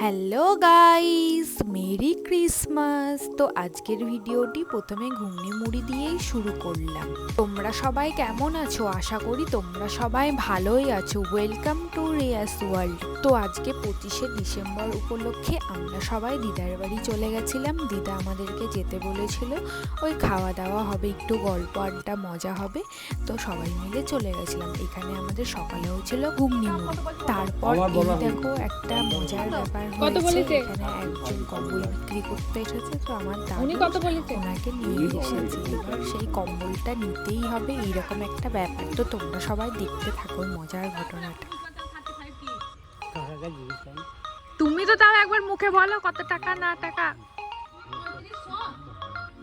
Hello guys, merry Christmas. তো আজকের ভিডিওটি প্রথমে ঘুগনি মুড়ি দিয়েই শুরু করলাম। তোমরা সবাই কেমন আছো? আশা করি তোমরা সবাই ভালোই আছো। Welcome to Riya's world. তো আজকে 25শে ডিসেম্বর উপলক্ষে আমরা সবাই দিদার বাড়ি চলে গেছিলাম। দিদা আমাদেরকে যেতে বলেছিল, ওই খাওয়া দাওয়া হবে, একটু গল্প আড্ডা মজা হবে, তো সবাই মিলে চলে গেছিলাম। এখানে আমাদের সকালে হয়েছিল ঘুগনি মুড়ি। তারপর এই দেখো একটা মজার ব্যাপার হয়েছে, এখানে একজন কম্বল বিক্রি করতে এসেছে, তো আমার দাদু ওনাকে নিয়ে এসেছে। এবার সেই কম্বলটা নিতেই হবে, এইরকম একটা ব্যাপার। তো তোমরা সবাই দেখতে থাকো মজার ঘটনাটা। তুমি তো তাও একবার মুখে বলো কত টাকা না টাকা।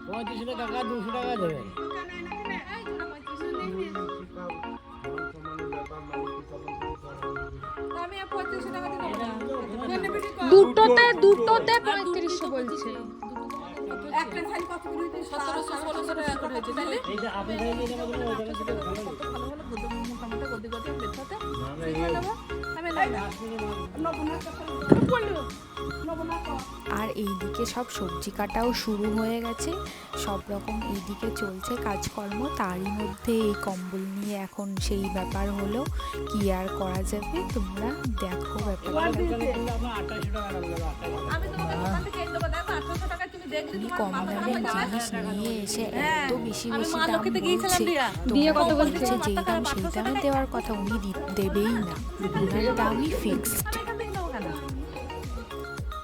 35 টাকা 200 টাকা দেবেন। দুটোতে 3500 বলছে। একটা খালি কত করে হইছে 1700-1600 টাকা করে হইছে তাইলে এই যে আপনি ভাই নিয়ে নেবেন ওইটা থেকে ভালো কত ভালো ভালো গুদম মোটামুটি গদি গদি বেচাতে ঠিক হলো আমি নবনা বললো নবনা। আর এইদিকে সব সবজি কাটাও শুরু হয়ে গেছে, সব রকম এইদিকে চলছে কাজকর্ম। তারই মধ্যে এই কম্বল নিয়ে এখন সেই ব্যাপার হলো, কি আর করা যাবে। তোমরা দেখো ব্যাপারটা। আপনার 2800 টাকা লাগবে। আমি তোমাকে দোকান থেকে এনে দেব, দেখো 1800 টাকা তুমি দেখলে উনি তোমার কম মাথা দামের খারাপ হয়ে জিনিস নিয়ে এসে এত বেশি আমি বেশি মা দাম লক্ষ্মীতে গিয়েছিলাম বলছে। দিয়ে কত তোমরা বলছে? বলছে যেই দাম সেই দামে দেওয়ার কথা উনি দেবেই না, ওনার দামই ফিক্সড। এখান থেকে নেবো কেন?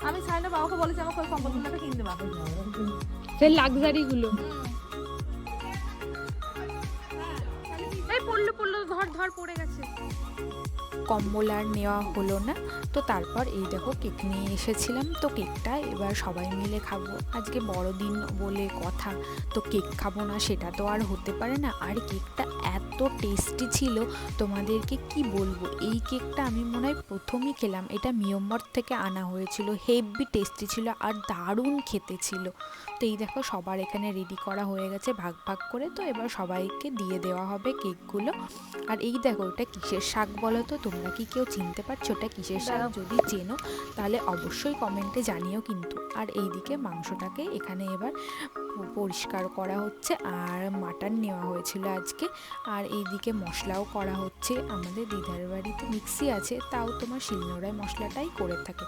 আমি সাইনা বাবাকে বলেছি আমাকে ওই কম্বলটা কিনে দেবা। সেই লাক্সারি গুলো এই পড়লো ধর ধর পড়ে গেছে। কম্বল আর নেওয়া হলো না। তো তারপর এই দেখো কেক নিয়ে এসেছিলাম, তো কেকটা এবার সবাই মিলে খাবো। আজকে বড়দিন বলে কথা, তো কেক খাবো না সেটা তো আর হতে পারে না। আর কেকটা এত টেস্টি ছিল, তোমাদেরকে কি বলবো। এই কেকটা আমি মনে হয় প্রথমই খেলাম, এটা মিয়ম্বর থেকে আনা হয়েছিল। হেভি টেস্টি ছিল আর দারুণ খেতে ছিল। তো এই দেখো সবার এখানে রেডি করা হয়ে গেছে ভাগ ভাগ করে, তো এবার সবাইকে দিয়ে দেওয়া হবে কেকগুলো। আর এই দেখো এটা কিসের শাক বলো তো? তোমরা কি কেউ চিনতে পারছো এটা কিসের শাক? যদি চেনো তাহলে অবশ্যই কমেন্টে জানিও কিন্তু। আর এইদিকে মাংসটাকে এখানে এবার পরিষ্কার করা হচ্ছে, আর মাটন নেওয়া হয়েছিল আজকে। আর এইদিকে মশলাও করা হচ্ছে। আমাদের দিদার বাড়িতে মিক্সি আছে, তাও তোমার শিলনোড়ায় মশলাটাই করে থাকে।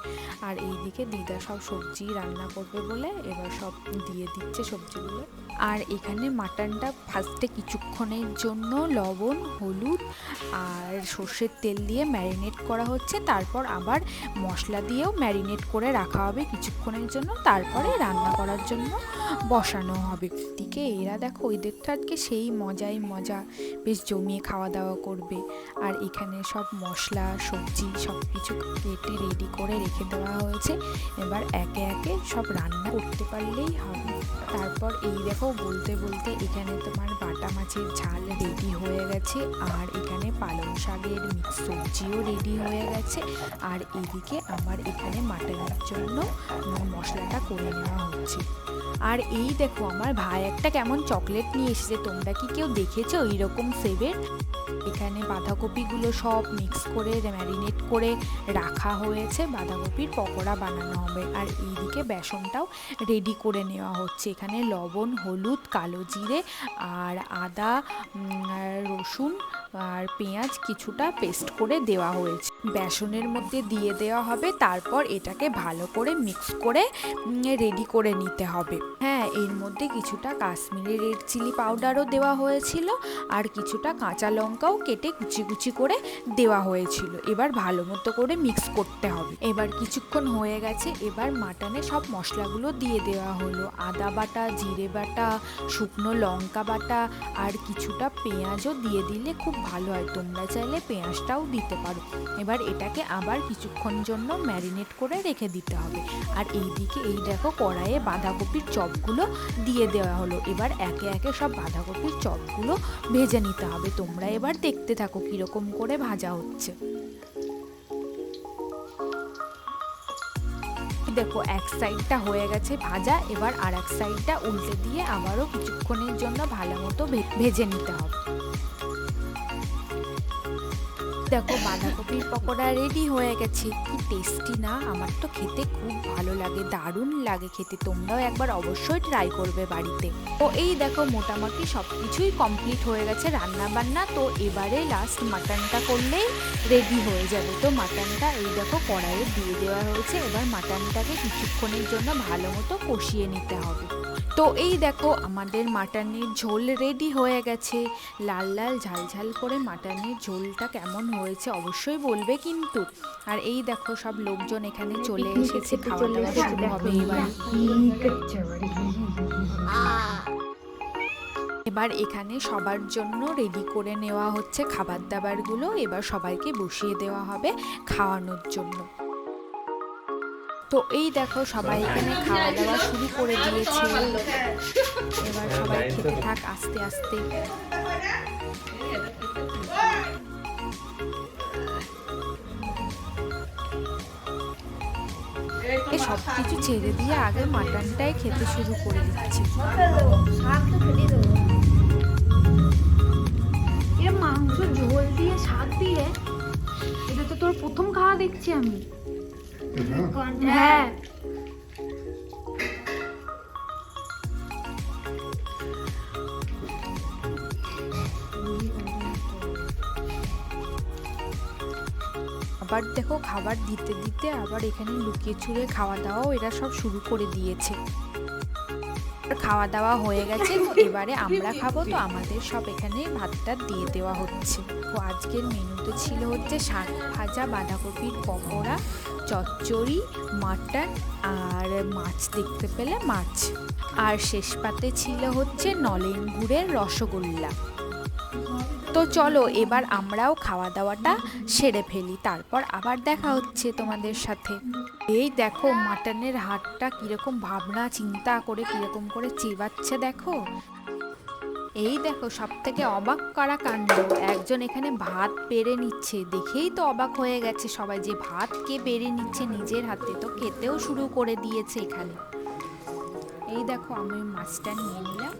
আর এইদিকে দিদা সব সবজি রান্না করবে বলে এবার সব দিয়ে দিচ্ছে সবজিগুলো। আর এখানে মাটনটা ফার্স্টে কিছুক্ষণের জন্য লবণ, হলুদ আর সর্ষের তেল দিয়ে ম্যারিনেট করা হচ্ছে। তারপর আবার মশলা দিয়েও ম্যারিনেট করে রাখা হবে কিছুক্ষণের জন্য, তারপরে রান্না করার জন্য বসানো হবে। দিকে এরা দেখো ওইদের তো আজকে সেই মজাই মজা, বেশ জমিয়ে খাওয়া দাওয়া করবে। আর এখানে সব মশলা সবজি সব কিছু কেটে রেডি করে রেখে দেওয়া হয়েছে, এবার একে একে সব রান্না করতে পারলেই হবে। তারপর এই দেখো বলতে বলতে এখানে তোমার বাটা মাছের ঝাল রেডি হয়ে গেছে, আর এখানে পালং শাকের মিক্স সবজিও রেডি হয়ে গেছে। আর এদিকে আমার এখানে মাটনের জন্য মশলাটা করে নেওয়া হচ্ছে। আর এই দেখো আমার ভাই একটা কেমন চকলেট নিয়ে এসেছে, তোমরা কি কেউ দেখেছো এইরকম সেভের? এখানে বাঁধাকপিগুলো সব মিক্স করে ম্যারিনেট করে রাখা হয়েছে, বাঁধাকপির পকোড়া বানানো হবে। আর এইদিকে বেসনটাও রেডি করে নেওয়া হচ্ছে। এখানে লবণ, হলুদ, কালো জিরে আর আদা, রসুন আর পেঁয়াজ কিছুটা পেস্ট করে দেওয়া হয়েছে, বেসনের মধ্যে দিয়ে দেওয়া হবে। তারপর এটাকে ভালো করে মিক্স করে রেডি করে নিতে হবে। হ্যাঁ, এর মধ্যে কিছুটা কাশ্মীরি রেড চিলি পাউডারও দেওয়া হয়েছিল, আর কিছুটা কাঁচা লঙ্কাও কেটে কুচি কুচি করে দেওয়া হয়েছিল। এবার ভালো মতো করে মিক্স করতে হবে। এবার কিছুক্ষণ হয়ে গেছে, এবার মাটনে সব মশলাগুলো দিয়ে দেওয়া হলো। আদা বাটা, জিরে বাটা, শুকনো লঙ্কা বাটা আর কিছুটা পেঁয়াজও দিয়ে দিলে খুব ভালো হয়, তোমরা চাইলে পেঁয়াজটাও দিতে পারো। এবার এটাকে আবার কিছুক্ষণ জন্য ম্যারিনেট করে রেখে দিতে হবে। আর এইদিকে এই দেখো কড়াইয়ে বাঁধাকপির চপগুলো দিয়ে দেওয়া হলো। এবার একে একে সব বাঁধাকপির চপগুলো ভেজে নিতে হবে। তোমরা এবার দেখতে থাকো কিরকম করে ভাজা হচ্ছে। দেখো এক সাইডটা হয়ে গেছে ভাজা, এবার আর এক সাইডটা উল্টে দিয়ে আবারও কিছুক্ষণের জন্য ভালো মতো ভেজে নিতে হবে। দেখো বাঁধাকপির পকোড়া রেডি হয়ে গেছে। কি টেস্টি না, আমার তো খেতে খুব ভালো লাগে, দারুণ লাগে খেতে। তোমরাও একবার অবশ্যই ট্রাই করবে বাড়িতে। তো এই দেখো মোটামুটি সব কিছুই কমপ্লিট হয়ে গেছে রান্না বান্না। তো এবারে লাস্ট মাটনটা করলেই রেডি হয়ে যাবে। তো মাটনটা এই দেখো কড়াইয়ে দিয়ে দেওয়া হয়েছে। এবার মাটনটাকে কিছুক্ষণের জন্য ভালো মতো কষিয়ে নিতে হবে। তো এই দেখো আমাদের মাটনের ঝোল রেডি হয়ে গেছে। লাল লাল ঝাল ঝাল করে মাটনের ঝোলটা কেমন হয়েছে অবশ্যই বলবে কিন্তু। আর এই দেখো সব লোকজন এখানে চলে এসেছে, খাওয়া দাওয়া শুরু হবে এবার এখানে সবার জন্য রেডি করে নেওয়া হচ্ছে খাবার দাবারগুলো। এবার সবাইকে বসিয়ে দেওয়া হবে খাওয়ানোর জন্য। তো এই দেখো সবাই এখানে খাওয়া দাওয়া শুরু করে দিয়েছে। এবার সবাই খেতে থাক আস্তে আস্তে। সব কিছু ছেড়ে দিয়ে আগে মাটনটাই খেতে শুরু করে দিচ্ছি। এ মাংস ঝোল দিয়ে শাক দিয়ে, এটা তো তোর প্রথম খাওয়া দেখছি আমি। হ্যাঁ আবার দেখো খাবার দিতে দিতে আবার এখানে লুকিয়ে ছুঁড়ে খাওয়া দাওয়াও এরা সব শুরু করে দিয়েছে। খাওয়া দাওয়া হয়ে গেছে, এবারে আমরা খাবো। তো আমাদের সব এখানে ভাতটা দিয়ে দেওয়া হচ্ছে। তো আজকের মেনুতে ছিল হচ্ছে শাক ভাজা, বাঁধাকপির পকোড়া, চচ্চড়ি, মাটন আর মাছ, দেখতে পেলে মাছ। আর শেষ পাতে ছিল হচ্ছে নলেন গুড়ের রসগোল্লা। তো চলো এবার আমরাও খাওয়া দাওয়াটা সেরে ফেলি, তারপর আবার দেখা হচ্ছে তোমাদের সাথে। এই দেখো মাটনের হাড়টা কিরকম ভাবনা চিন্তা করে কিরকম করে চিবাচ্ছে দেখো। এই দেখো সব থেকে অবাক করা কাণ্ড, একজন এখানে ভাত পেরে নিচ্ছে। দেখেই তো অবাক হয়ে গেছে সবাই যে ভাত কে পেরে নিচ্ছে নিজের হাতে। তো খেতেও শুরু করে দিয়েছে এখানে। এই দেখো আমি মাছটা নিয়ে নিলাম।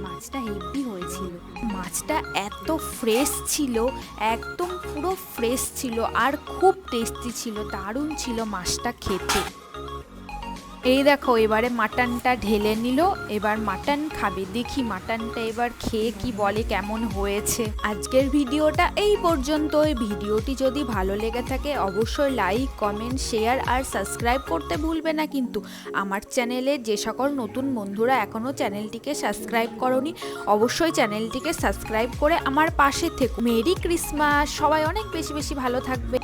মাছটা হেভি হয়েছিল, মাছটা এত ফ্রেশ ছিল, একদম পুরো ফ্রেশ ছিল আর খুব টেস্টি ছিল, দারুণ ছিল মাছটা খেতে। এই দেখো এবারে মাটনটা ঢেলে নিল, এবার মাটন খাবে। দেখি মাটনটা এবার খেয়ে কি বলে কেমন হয়েছে। আজকের ভিডিওটা এই পর্যন্তই। ভিডিওটি যদি ভালো লেগে থাকে অবশ্যই লাইক, কমেন্ট, শেয়ার আর সাবস্ক্রাইব করতে ভুলবে না কিন্তু। আমার চ্যানেলে যে সকল নতুন বন্ধুরা এখনও চ্যানেলটিকে সাবস্ক্রাইব করোনি অবশ্যই চ্যানেলটিকে সাবস্ক্রাইব করে আমার পাশে থেকো। মেরি ক্রিসমাস, সবাই অনেক বেশি বেশি ভালো থাকবে।